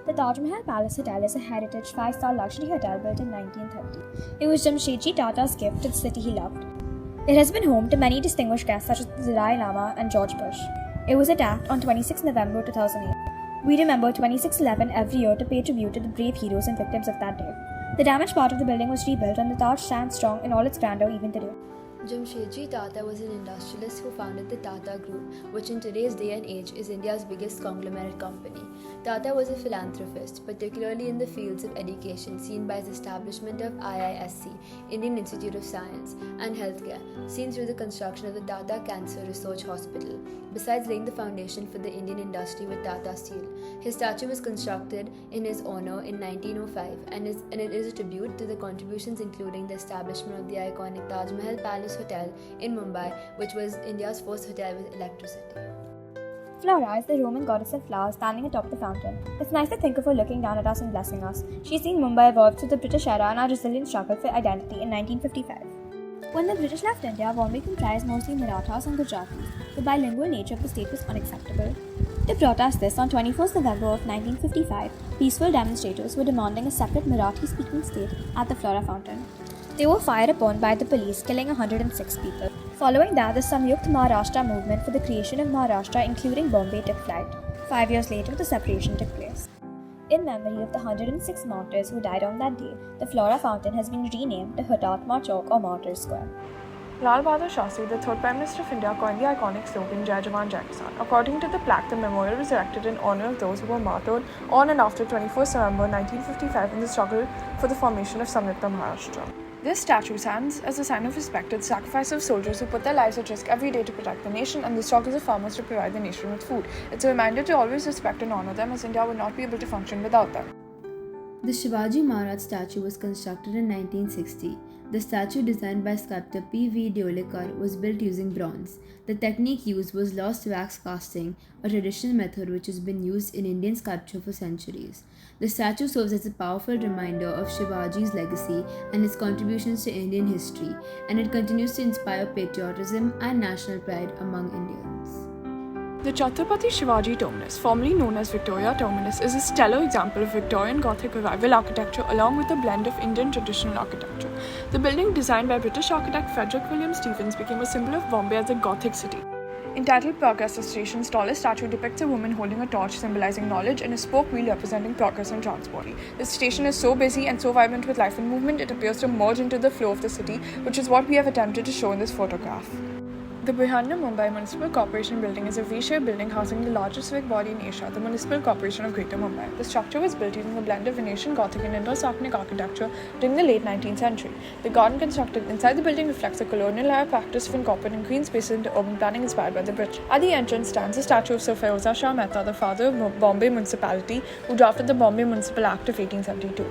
The Taj Mahal Palace Hotel is a heritage 5-star luxury hotel built in 1930. It was Jamshedji Tata's gift to the city he loved. It has been home to many distinguished guests such as the Dalai Lama and George Bush. It was attacked on 26 November 2008. We remember 26/11 every year to pay tribute to the brave heroes and victims of that day. The damaged part of the building was rebuilt and the Taj stands strong in all its grandeur even today. Jamshedji Tata was an industrialist who founded the Tata Group, which in today's day and age is India's biggest conglomerate company. Tata was a philanthropist, particularly in the fields of education, seen by his establishment of IISc, Indian Institute of Science, and healthcare, seen through the construction of the Tata Cancer Research Hospital, besides laying the foundation for the Indian industry with Tata Steel. His statue was constructed in his honor in 1905 and it is a tribute to the contributions including the establishment of the iconic Taj Mahal Palace Hotel in Mumbai, which was India's first hotel with electricity. Flora is the Roman goddess of flowers standing atop the fountain. It's nice to think of her looking down at us and blessing us. She's seen Mumbai evolve through the British era and our resilient struggle for identity in 1955. When the British left India, Bombay comprised mostly Marathas and Gujaratis. The bilingual nature of the state was unacceptable. To protest this, on 21st November of 1955, peaceful demonstrators were demanding a separate Marathi-speaking state at the Flora Fountain. They were fired upon by the police, killing 106 people. Following that, the Samyukt Maharashtra movement for the creation of Maharashtra, including Bombay, took flight. 5 years later, the separation took place. In memory of the 106 martyrs who died on that day, the Flora Fountain has been renamed to Hutatma Chowk or Martyrs Square. Lal Bahadur Shastri, the third Prime Minister of India, coined the iconic slogan Jai Jawan Jai Kisan. According to the plaque, the memorial was erected in honour of those who were martyred on and after 21st November 1955 in the struggle for the formation of Samyukta Maharashtra. This statue stands as a sign of respect to the sacrifice of soldiers who put their lives at risk every day to protect the nation and the struggles of farmers to provide the nation with food. It's a reminder to always respect and honour them, as India would not be able to function without them. The Shivaji Maharaj statue was constructed in 1960. The statue, designed by sculptor P.V. Deolekar, was built using bronze. The technique used was lost wax casting, a traditional method which has been used in Indian sculpture for centuries. The statue serves as a powerful reminder of Shivaji's legacy and his contributions to Indian history, and it continues to inspire patriotism and national pride among Indians. The Chhatrapati Shivaji Terminus, formerly known as Victoria Terminus, is a stellar example of Victorian Gothic revival architecture along with a blend of Indian traditional architecture. The building, designed by British architect Frederick William Stevens, became a symbol of Bombay as a Gothic city. Entitled Progress, the station's tallest statue depicts a woman holding a torch symbolizing knowledge and a spoke wheel representing progress and transport. The station is so busy and so vibrant with life and movement, it appears to merge into the flow of the city, which is what we have attempted to show in this photograph. The Brihanna Mumbai Municipal Corporation building is a V-shaped building housing the largest civic body in Asia, the Municipal Corporation of Greater Mumbai. The structure was built using a blend of Venetian Gothic and Indo-Saracenic architecture during the late 19th century. The garden constructed inside the building reflects the colonial-era practice of incorporating green spaces into urban planning inspired by the British. At the entrance stands a statue of Sir Feroza Shah Mehta, the father of Bombay Municipality, who drafted the Bombay Municipal Act of 1872.